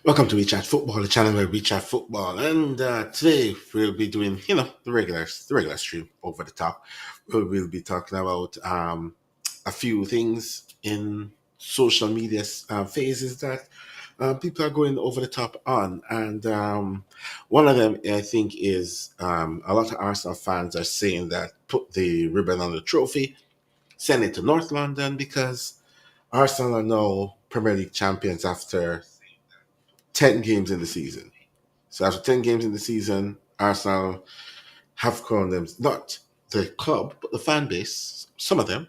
Welcome to We Chat Football, the channel where we chat football, and today we'll be doing, the regular stream over the top. We'll be talking about a few things in social media phases that people are going over the top on, and one of them I think is a lot of Arsenal fans are saying that put the ribbon on the trophy, send it to North London because Arsenal are now Premier League champions after 10 games in the season. So after 10 games in the season, Arsenal have crowned them, not the club, but the fan base, some of them,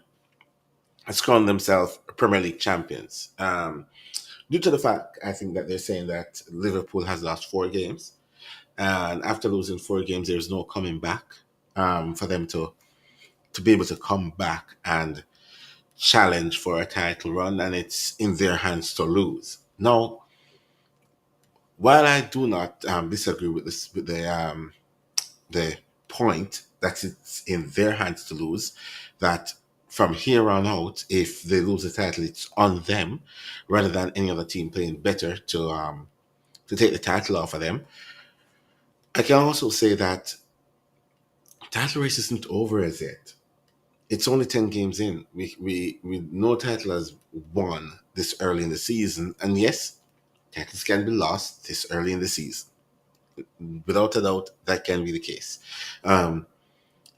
has crowned themselves Premier League champions. Due to the fact, I think that they're saying that Liverpool has lost 4 games. And after losing 4 games, there's no coming back for them to be able to come back and challenge for a title run. And it's in their hands to lose. Now, while I do not disagree with this, with the point that it's in their hands to lose, that from here on out, if they lose the title, it's on them rather than any other team playing better to take the title off of them. I can also say that title race isn't over as yet. It's only 10 games in. We no title has won this early in the season, and yes, titles can be lost this early in the season. Without a doubt, that can be the case. Um,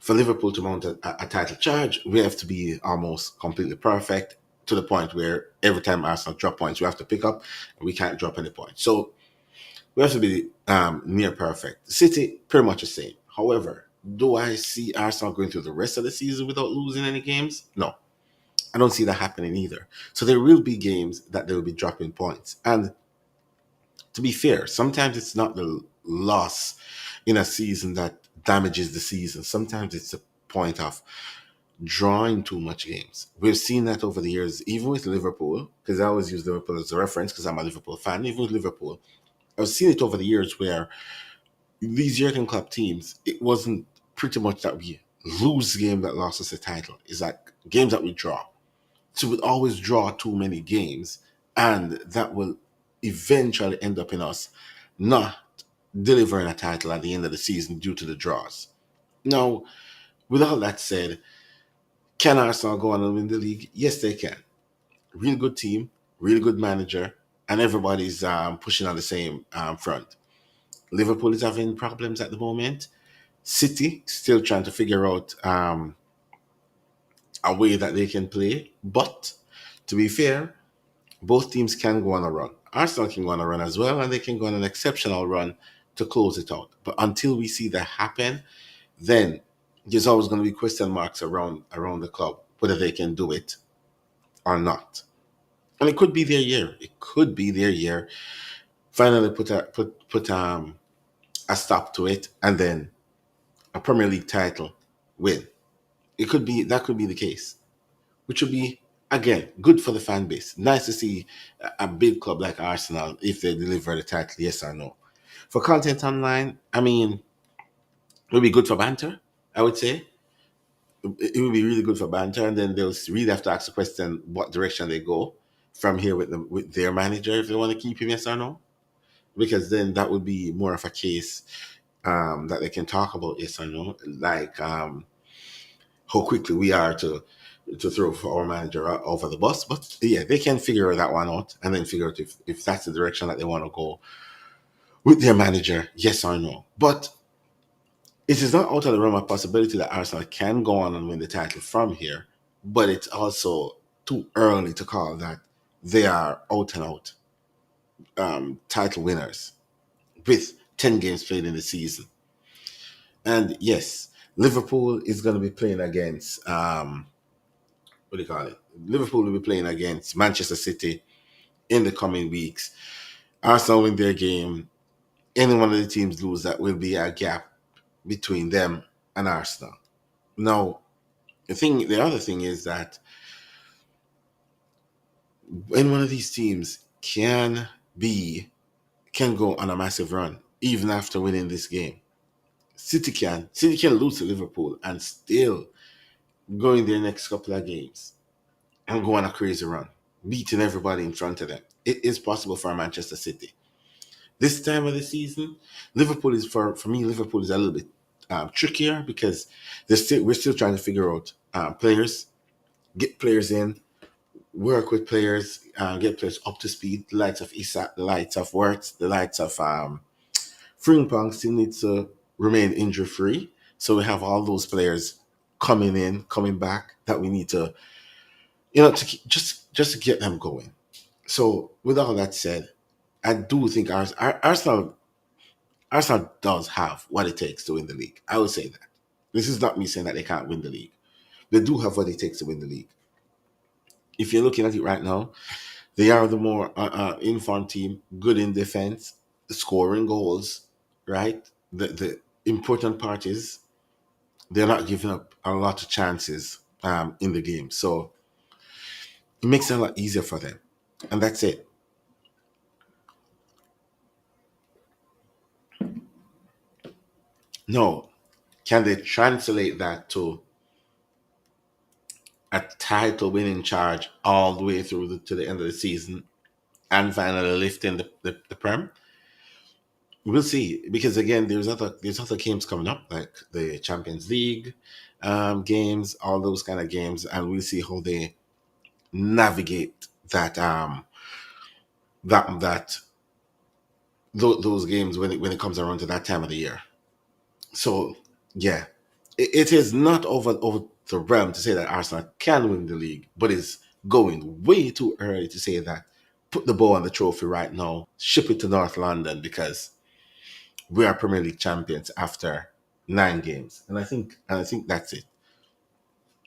for Liverpool to mount a title charge, we have to be almost completely perfect to the point where every time Arsenal drop points, we have to pick up and we can't drop any points. So we have to be near perfect. City, pretty much the same. However, do I see Arsenal going through the rest of the season without losing any games? No, I don't see that happening either. So there will be games that they will be dropping points. And to be fair, sometimes it's not the loss in a season that damages the season. Sometimes it's a point of drawing too much games. We've seen that over the years, even with Liverpool, because I always use Liverpool as a reference because I'm a Liverpool fan. Even with Liverpool, I've seen it over the years where these Jurgen Klopp teams, it wasn't pretty much that we lose the game that lost us the title. It's like games that we draw. So we'd always draw too many games, and that will eventually end up in us not delivering a title at the end of the season due to the draws. Now, with all that said, can Arsenal go on and win the league? Yes, they can. Real good team, really good manager, and everybody's pushing on the same front. Liverpool is having problems at the moment. City still trying to figure out a way that they can play. But to be fair, both teams can go on a run. Arsenal can go on a run as well, and they can go on an exceptional run to close it out. But until we see that happen, then there's always going to be question marks around the club whether they can do it or not. And it could be their year. It could be their year. Finally, put a stop to it, and then a Premier League title win. That could be the case, which would be again good for the fan base. Nice to see a big club like Arsenal if they deliver the title, yes or no. For content online, I mean, it would be good for banter. I would say it would be really good for banter, and then they'll really have to ask the question what direction they go from here with their manager if they want to keep him, yes or no. Because then that would be more of a case that they can talk about, yes or no, like how quickly we are to throw for our manager over the bus. But yeah, they can figure that one out and then figure out if that's the direction that they want to go with their manager, yes or no. But it is not out of the realm of possibility that Arsenal can go on and win the title from here, but it's also too early to call that they are out and out title winners with 10 games played in the season. And yes, Liverpool is going to be playing against, what do you call it? Liverpool will be playing against Manchester City in the coming weeks. Arsenal win their game. Any one of the teams lose, that will be a gap between them and Arsenal. Now, the other thing is that when one of these teams can go on a massive run, even after winning this game. City can lose to Liverpool and still go in their next couple of games and go on a crazy run, beating everybody in front of them. It is possible for Manchester City. This time of the season, Liverpool is for me. Liverpool is a little bit trickier because we're still trying to figure out players, get players in, work with players, get players up to speed. The likes of Isak, the likes of Wirtz, the likes of Frimpong still needs to remain injury free. So we have all those players coming in, coming back that we need to, just to get them going. So with all that said, I do think Arsenal does have what it takes to win the league. I would say that. This is not me saying that they can't win the league. They do have what it takes to win the league. If you're looking at it right now, they are the more informed team, good in defense, scoring goals, right? The important part is they're not giving up a lot of chances in the game. So it makes it a lot easier for them. And that's it. No, can they translate that to a title winning charge all the way through to the end of the season and finally lifting the Prem? We'll see. Because again, there's other games coming up, like the Champions League games, all those kind of games, and we'll see how they navigate that those games when it comes around to that time of the year. So yeah, it is not over the realm to say that Arsenal can win the league, but it's going way too early to say that. Put the ball on the trophy right now, ship it to North London because we are Premier League champions after 9 games, and I think that's it.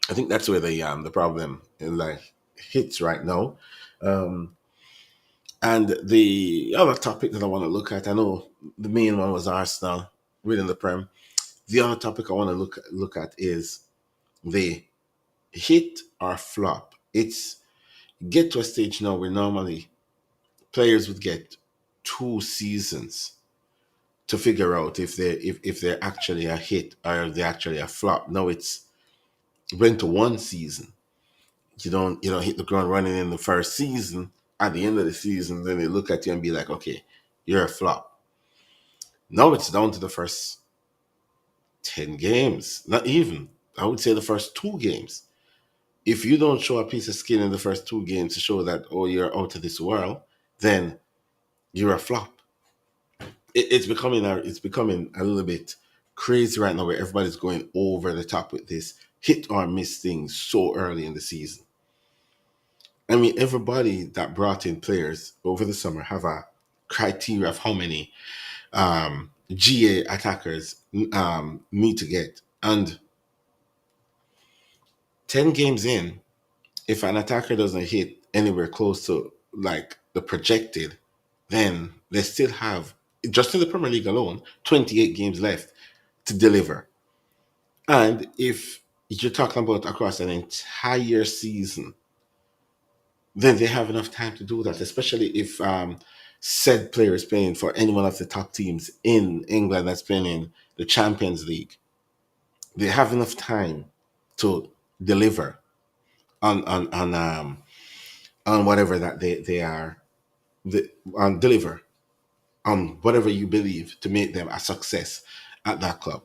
I think that's where the problem like hits right now. Um, and the other topic that I want to look at, I know the main one was Arsenal winning the Prem. The other topic I want to look at is the hit or flop. It's get to a stage now where normally players would get 2 seasons to figure out if they're actually a hit or if they're actually a flop. No, it's went to 1 season. You don't hit the ground running in the first season. At the end of the season, then they look at you and be like, okay, you're a flop. No, it's down to the first 10 games. Not even. I would say the first 2 games. If you don't show a piece of skin in the first 2 games to show that you're out of this world, then you're a flop. It's becoming a little bit crazy right now where everybody's going over the top with this hit or miss thing so early in the season. I mean, everybody that brought in players over the summer have a criteria of how many GA attackers need to get. And 10 games in, if an attacker doesn't hit anywhere close to like the projected, then they still have, just in the Premier League alone, 28 games left to deliver. And if you're talking about across an entire season, then they have enough time to do that, especially if said player is playing for any one of the top teams in England that's playing in the Champions League. They have enough time to deliver on whatever that they are, deliver on whatever you believe to make them a success at that club.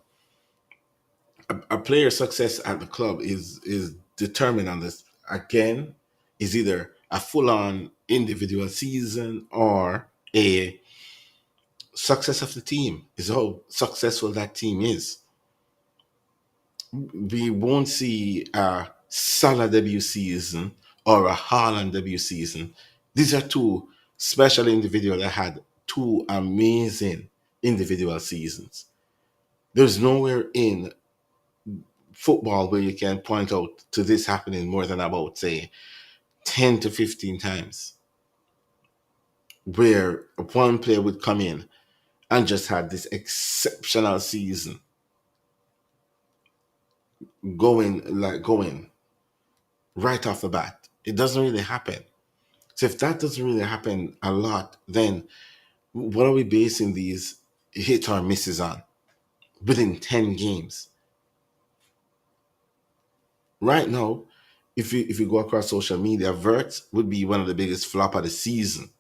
A player's success at the club is determined on this again, is either a full on individual season or a success of the team, is how successful that team is. We won't see a Salah debut season or a Haaland debut season. These are two special individuals that had two amazing individual seasons. There's nowhere in football where you can point out to this happening more than about, say, 10 to 15 times, where one player would come in and just had this exceptional season going right off the bat. It doesn't really happen. So if that doesn't really happen a lot, then what are we basing these hit or misses on within 10 games? Right now, if you go across social media, Vert would be one of the biggest flop of the season.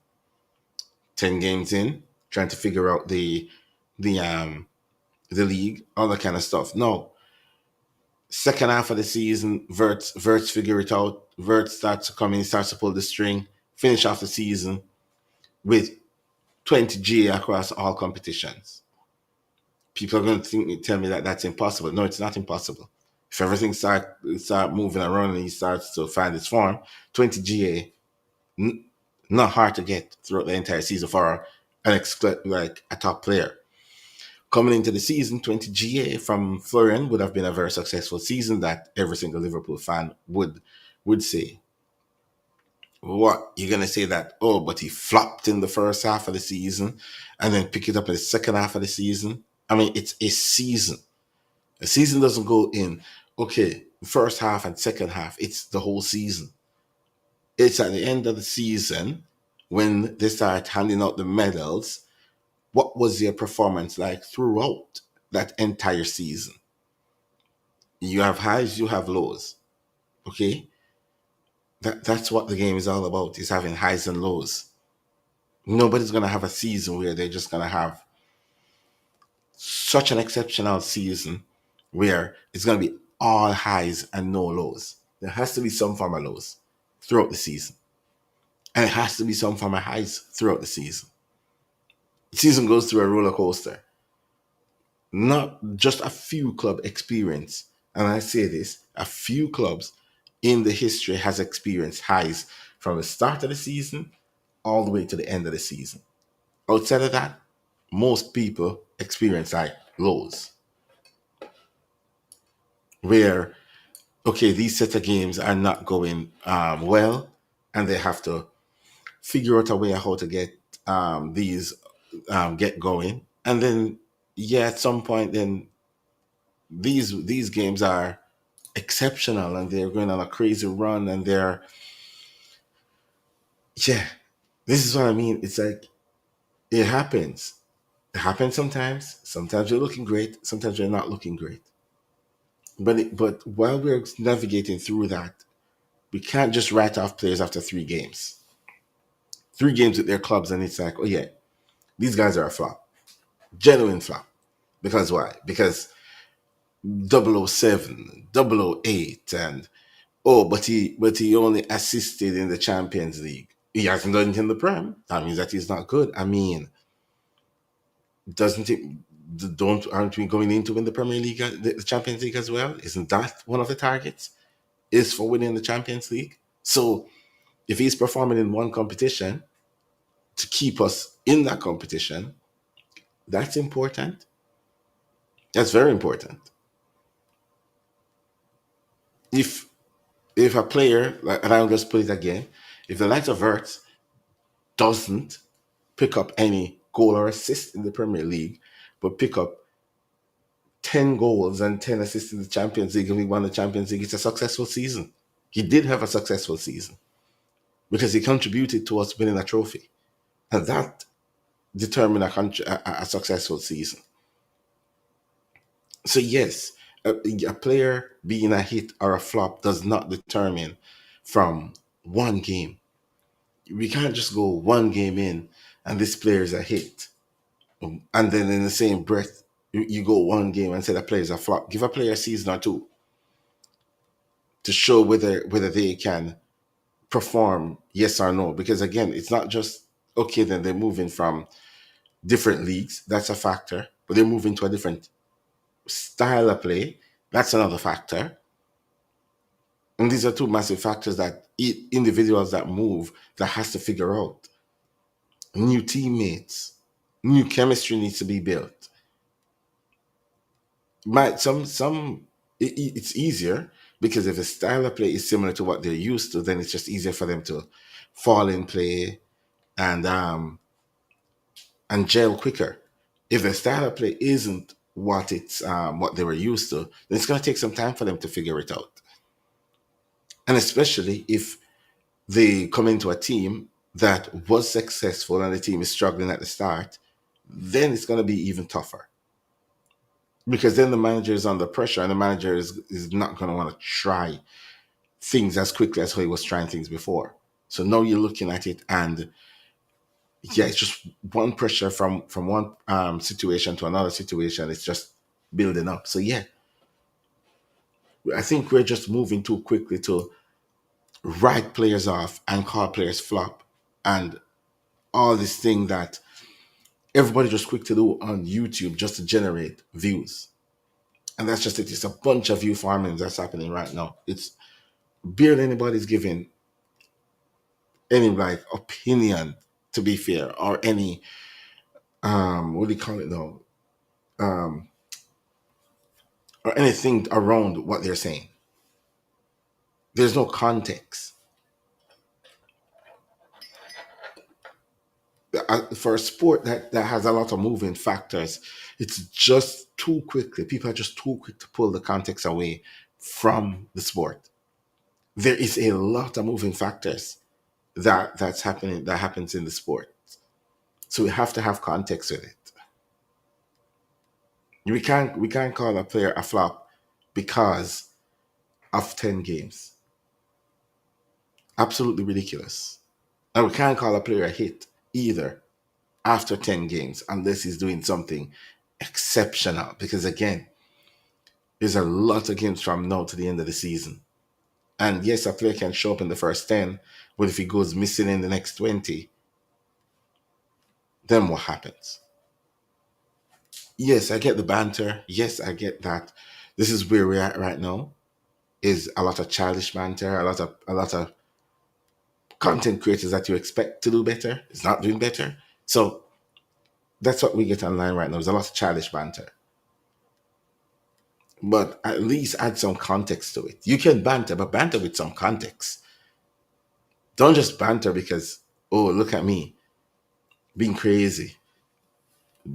10 games in, trying to figure out the league, all that kind of stuff. No, second half of the season, Verts figure it out. Verts starts to come in, starts to pull the string, finish off the season with 20 GA across all competitions. People are going to tell me that that's impossible. No, it's not impossible. If everything start moving around and he starts to find his form, 20 GA, not hard to get throughout the entire season for like a top player. Coming into the season, 20 GA from Florian would have been a very successful season that every single Liverpool fan would say. What you're gonna say that? Oh, but he flopped in the first half of the season, and then pick it up in the second half of the season. I mean, it's a season. A season doesn't go in okay, first half and second half. It's the whole season. It's at the end of the season when they start handing out the medals. What was their performance like throughout that entire season? You have highs, you have lows. Okay, that's what the game is all about. Is having highs and lows. Nobody's gonna have a season where they're just gonna have such an exceptional season where it's gonna be all highs and no lows. There has to be some form of lows throughout the season, and it has to be some form of highs throughout the season. The season goes through a roller coaster. Not just a few club experience, and I say this, a few clubs in the history has experienced highs from the start of the season all the way to the end of the season. Outside of that, most people experience like lows where okay, these set of games are not going well, and they have to figure out a way how to get these get going, and then yeah, at some point, then these games are exceptional, and they're going on a crazy run, and they're yeah, this is what I mean. It's like it happens. It happens sometimes. Sometimes you're looking great. Sometimes you're not looking great. But while we're navigating through that, we can't just write off players after 3 games. 3 games with their clubs, and it's like, oh yeah, these guys are a flop, genuine flop. Because why? Because 007, 008, and oh, but he only assisted in the Champions League. He hasn't done it in the Prem. That means that he's not good. I mean, doesn't it? Don't aren't we going in to win the Premier League, the Champions League as well? Isn't that one of the targets? Is for winning the Champions League. So if he's performing in one competition to keep us in that competition, that's important. That's very important. If if a player, and I'll just put it again, if the likes of Ertz doesn't pick up any goal or assist in the Premier League, but pick up 10 goals and 10 assists in the Champions League and we won the Champions League, it's a successful season. He did have a successful season because he contributed to us winning a trophy. And that determined a successful season. So, yes, a player being a hit or a flop does not determine from one game. We can't just go one game in and this player is a hit. And then in the same breath, you go one game and say that player is a flop. Give a player a season or two to show whether they can perform, yes or no. Because again, it's not just okay, then they're moving from different leagues, that's a factor, but they're moving to a different style of play, that's another factor. And these are two massive factors that individuals that move that has to figure out. New teammates, new chemistry needs to be built. Might it's easier because if the style of play is similar to what they're used to, then it's just easier for them to fall in play and gel quicker. If the style of play isn't what they were used to, then it's going to take some time for them to figure it out. And especially if they come into a team that was successful and the team is struggling at the start, then it's going to be even tougher. Because then the manager is under pressure and the manager is not going to want to try things as quickly as he was trying things before. So now you're looking at it and yeah, it's just one pressure from one situation to another situation. It's just building up. So yeah, I think we're just moving too quickly to write players off and call players flop and all this thing that everybody just quick to do on YouTube just to generate views. And that's just it. It's a bunch of view farming that's happening right now. It's barely anybody's giving any like opinion, to be fair, or any what do you call it though? Um or anything around what they're saying. There's no context. For a sport that has a lot of moving factors, it's just too quickly. People are just too quick to pull the context away from the sport. There is a lot of moving factors that's happening that happens in the sport. So we have to have context with it. We can't call a player a flop because of 10 games. Absolutely ridiculous. And we can't call a player a hit either after 10 games unless he's doing something exceptional. Because again, there's a lot of games from now to the end of the season. And yes, a player can show up in the first 10, but if he goes missing in the next 20, then what happens? Yes, I get the banter. Yes, I get that. This is where we're at right now. Is a lot of childish banter, a lot of content creators that you expect to do better is not doing better. So that's what we get online right now. There's a lot of childish banter. But at least add some context to it. You can banter, but banter with some context. Don't just banter because, oh, look at me being crazy,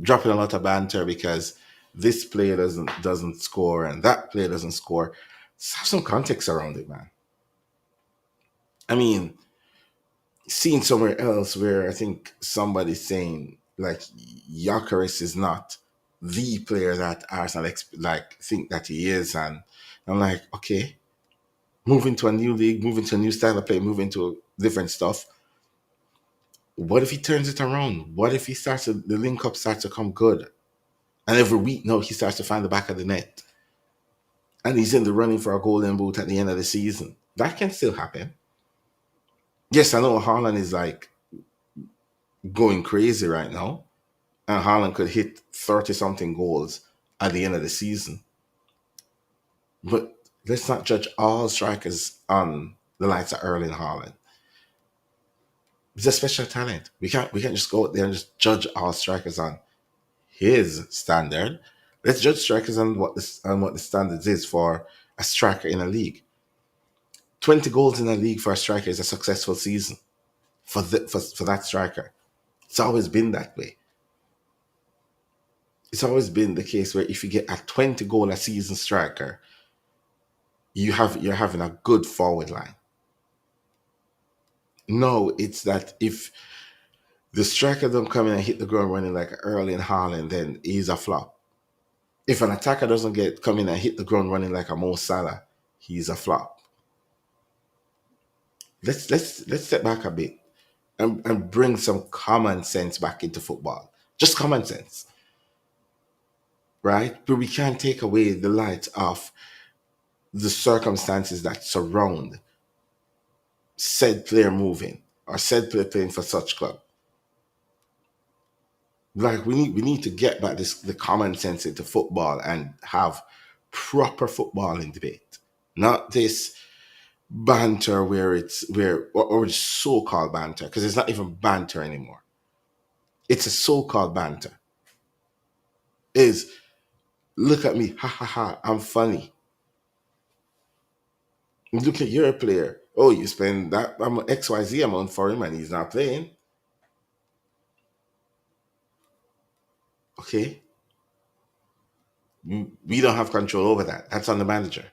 dropping a lot of banter because this player doesn't score and that player doesn't score. Just have some context around it, man. I mean, seeing somewhere else where I think somebody's saying like Gyökeres is not the player that Arsenal like think that he is, and I'm like, okay, moving to a new league, moving to a new style of play, moving to different stuff. What if he turns it around? What if he starts to, the link up starts to come good, and every week now he starts to find the back of the net, and he's in the running for a golden boot at the end of the season? That can still happen. Yes, I know Haaland is like going crazy right now, and Haaland could hit 30 something goals at the end of the season. But let's not judge all strikers on the likes of Erling Haaland. He's a special talent. We can't just go out there and just judge all strikers on his standard. Let's judge strikers on what the standards is for a striker in a league. 20 goals in a league for a striker is a successful season for that striker. It's always been that way. It's always been the case where if you get a 20 goal a season striker, you're having a good forward line. No, it's that if the striker don't come in and hit the ground running like Erling Haaland, then he's a flop. If an attacker doesn't get come in and hit the ground running like a Mo Salah, he's a flop. Let's step back a bit and bring some common sense back into football. Just common sense, right? But we can't take away the light of the circumstances that surround said player moving or said player playing for such club. Like we need to get back the common sense into football and have proper footballing debate, not this banter where it's where or so-called banter, because it's not even banter anymore. It's a so-called banter. Is look at me, ha ha ha, I'm funny. Look at your player. Oh, you spend that XYZ amount for him and he's not playing. Okay, we don't have control over that. That's on the manager.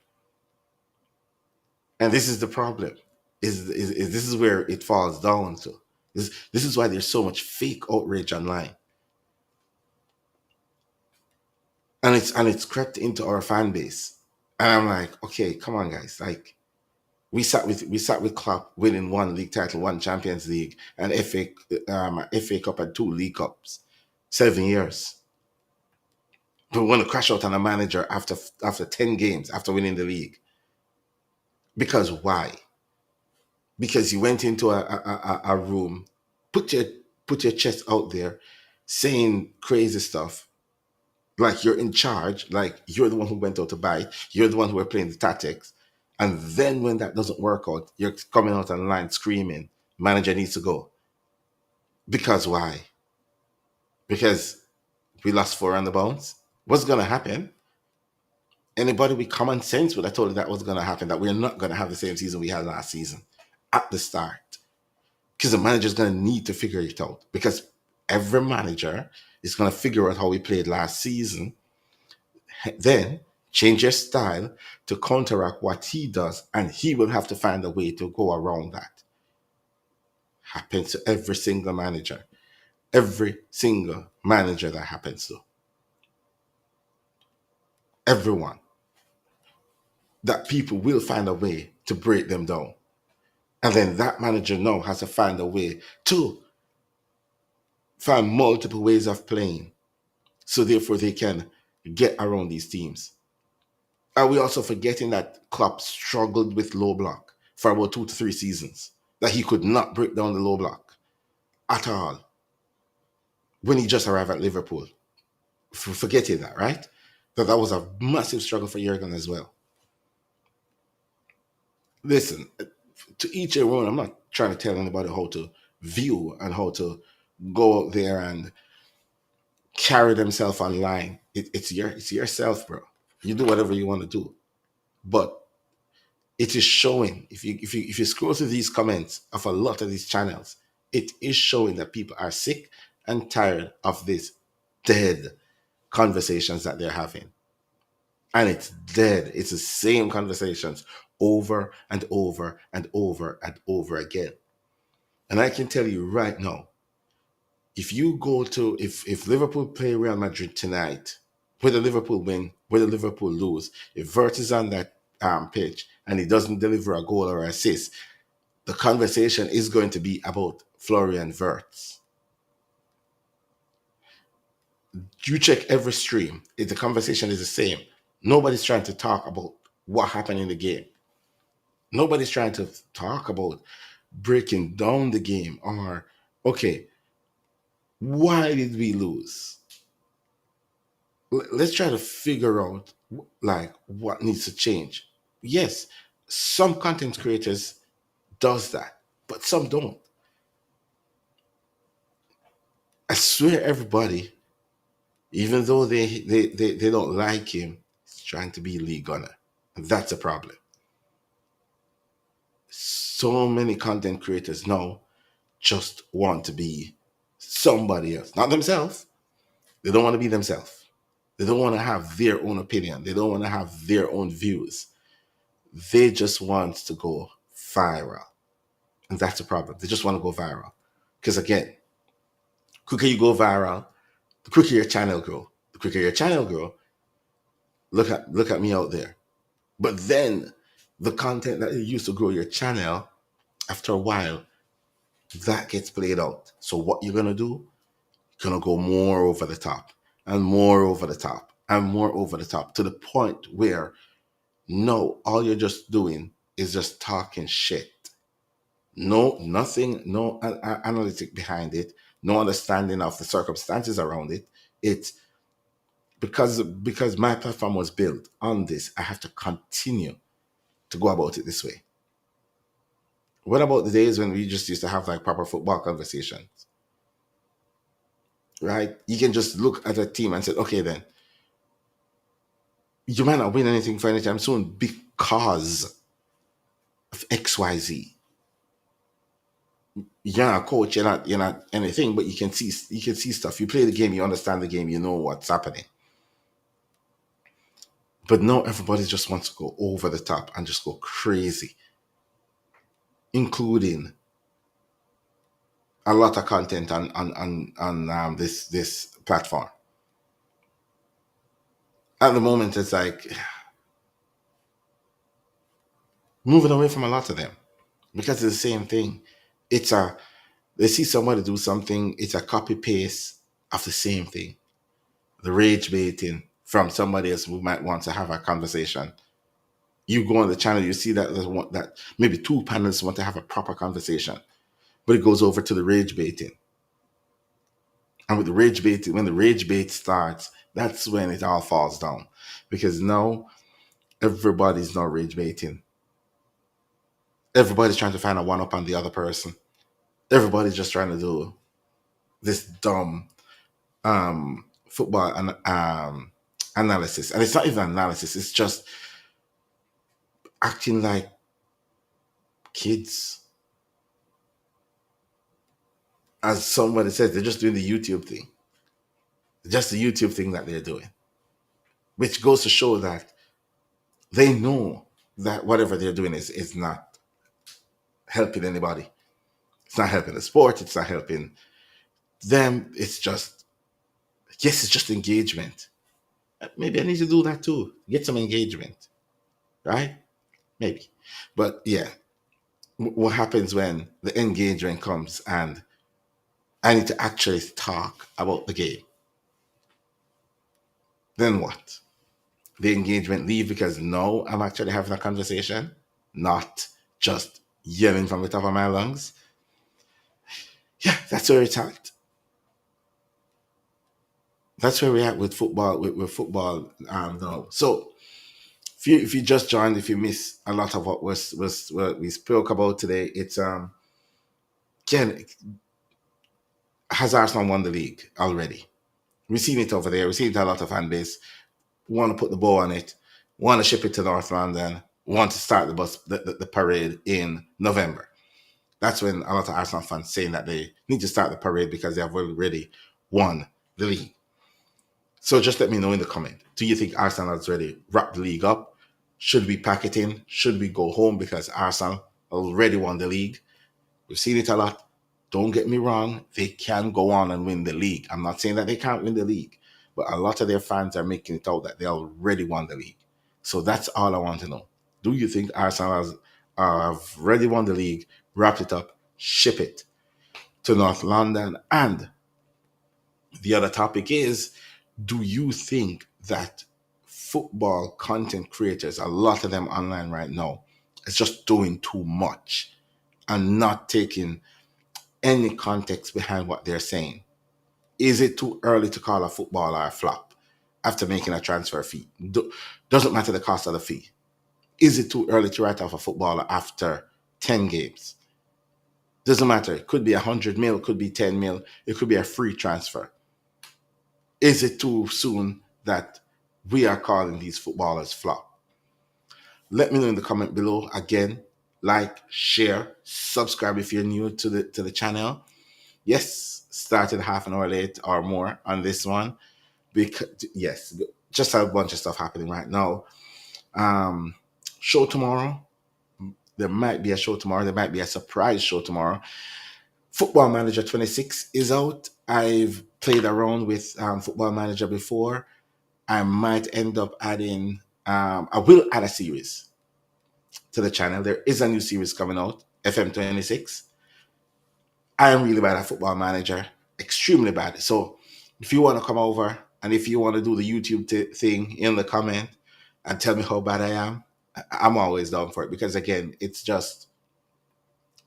And this is the problem. Is this is where it falls down to. This is why there's so much fake outrage online. And it's crept into our fan base. And I'm like, okay, come on guys. Like We sat with Klopp winning one league title, one Champions League, and FA Cup and two League Cups, 7 years. But we want to crash out on a manager after 10 games after winning the league. Because why? Because you went into a room, put your put your chest out there, saying crazy stuff, like you're in charge, like you're the one who went out to buy, you're the one who were playing the tactics, and then when that doesn't work out, you're coming out online screaming, manager needs to go. Because why? Because we lost four on the bounce. What's gonna happen? Anybody with common sense would have told you that was gonna happen, that we're not gonna have the same season we had last season at the start. Because the manager's going to need to figure it out. Because every manager is going to figure out how we played last season, then change your style to counteract what he does, and he will have to find a way to go around that. Happens to every single manager. Every single manager that happens to. Everyone. That people will find a way to break them down. And then that manager now has to find a way to find multiple ways of playing. So therefore they can get around these teams. Are we also forgetting that Klopp struggled with low block for about 2 to 3 seasons? That he could not break down the low block at all when he just arrived at Liverpool. Forgetting that, right? That was a massive struggle for Jurgen as well. Listen, to each their own. I'm not trying to tell anybody how to view and how to go out there and carry themselves online. It's yourself, bro. You do whatever you want to do, but it is showing, if you scroll through these comments of a lot of these channels, it is showing that people are sick and tired of this dead conversations that they're having. And it's dead. It's the same conversations over and over and over and over again. And I can tell you right now, if you go to if Liverpool play Real Madrid tonight, whether Liverpool win, whether Liverpool lose, if Vert is on that pitch and he doesn't deliver a goal or assist, the conversation is going to be about Florian Wirtz. You check every stream, the conversation is the same. Nobody's trying to talk about what happened in the game. Nobody's trying to talk about breaking down the game or, okay, why did we lose? Let's try to figure out like what needs to change. Yes, some content creators does that, but some don't. I swear everybody, even though they don't like him, is trying to be league gunner. That's a problem. So many content creators now just want to be somebody else, not themselves. They don't want to be themselves. They don't want to have their own opinion. They don't want to have their own views. They just want to go viral. And that's the problem. They just want to go viral. Because again, quicker you go viral, the quicker your channel grow. The quicker your channel grow, look at me out there. But then the content that you used to grow your channel, after a while, that gets played out. So what you're gonna do, you're gonna go more over the top and more over the top and more over the top to the point where no, all you're just doing is just talking shit. No, nothing, no analytic behind it, no understanding of the circumstances around it. It's because my platform was built on this, I have to continue to go about it this way. What about the days when we just used to have like proper football conversations? Right? You can just look at a team and say, okay, then you might not win anything for anytime soon because of XYZ. You're not a coach, you're not anything, but you can see stuff. You play the game, you understand the game, you know what's happening. But now everybody just wants to go over the top and just go crazy, including a lot of content on this platform. At the moment, it's like moving away from a lot of them because it's the same thing. It's a they see somebody do something, it's a copy paste of the same thing. The rage baiting from somebody else who might want to have a conversation. You go on the channel, you see that there's one that maybe two panelists want to have a proper conversation, but it goes over to the rage baiting. And with the rage baiting, when the rage bait starts, that's when it all falls down. Because now everybody's not rage baiting. Everybody's trying to find a one up on the other person. Everybody's just trying to do this dumb football analysis. And it's not even analysis, it's just acting like kids. As somebody says, they're just doing the YouTube thing. Just the YouTube thing that they're doing. Which goes to show that they know that whatever they're doing is not helping anybody. It's not helping the sport. It's not helping them. It's just, yes, it's just engagement. Maybe I need to do that too. Get some engagement, right? Maybe. But yeah, what happens when the engagement comes and I need to actually talk about the game? Then what? The engagement leave because no, I'm actually having a conversation, not just yelling from the top of my lungs. Yeah, that's where it's at. That's where we're at with football. With football, no. So if you just joined, if you miss a lot of what what we spoke about today, it's again, has Arsenal won the league already? We've seen it over there. We've seen it a lot of fan base want to put the ball on it, want to ship it to North London, want to start the parade in November. That's when a lot of Arsenal fans saying that they need to start the parade because they have already won the league. So just let me know in the comment. Do you think Arsenal has already wrapped the league up? Should we pack it in? Should we go home because Arsenal already won the league? We've seen it a lot. Don't get me wrong, they can go on and win the league. I'm not saying that they can't win the league, but a lot of their fans are making it out that they already won the league. So that's all I want to know. Do you think Arsenal has have already won the league, wrapped it up, ship it to North London? And the other topic is, do you think that football content creators, a lot of them online right now, is just doing too much and not taking any context behind what they're saying? Is it too early to call a footballer a flop after making a transfer fee? Doesn't matter the cost of the fee. Is it too early to write off a footballer after 10 games? Doesn't matter. It could be 100 mil, it could be 10 mil, it could be a free transfer. Is it too soon that we are calling these footballers flop? Let me know in the comment below. Again, like, share, subscribe if you're new to the channel. Yes, started half an hour late or more on this one because yes, just a bunch of stuff happening right now. Show tomorrow. There might be a show tomorrow. There might be a surprise show tomorrow. Football Manager 26 is out. I've played around with Football Manager before. I might end up adding. I will add a series to the channel. There is a new series coming out, FM26. I am really bad at Football Manager, extremely bad. So if you want to come over and if you want to do the YouTube thing in the comment and tell me how bad I am, I'm always down for it because again, it's just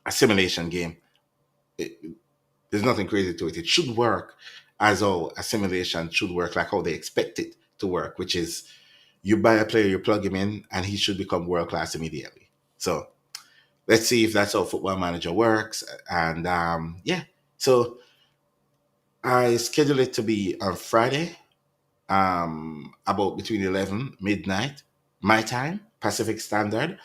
a simulation game. It, there's nothing crazy to it. It should work as how a simulation should work, like how they expect it to work, which is you buy a player, you plug him in, and he should become world class immediately. So let's see if that's how Football Manager works. And yeah, so I schedule it to be on Friday, about between 11 midnight my time, Pacific Standard.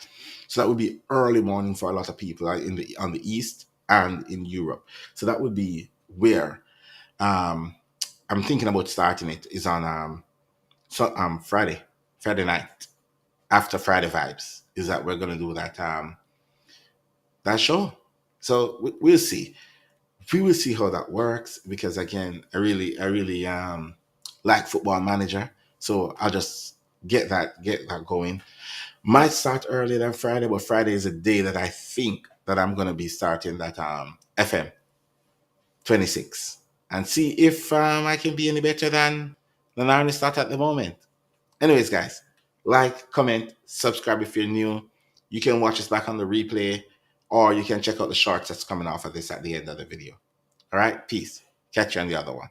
So that would be early morning for a lot of people in the on the East and in Europe. So that would be where um, I'm thinking about starting it is on Friday night after Friday Vibes. Is that we're gonna do that show? So we'll see. We will see how that works because again, I really like Football Manager. So I'll just get that going. Might start earlier than Friday, but Friday is a day that I think that I'm gonna be starting that FM 26 and see if I can be any better than I only start at the moment. Anyways, guys, like, comment, subscribe if you're new. You can watch us back on the replay, or you can check out the shorts that's coming off of this at the end of the video. All right, peace. Catch you on the other one.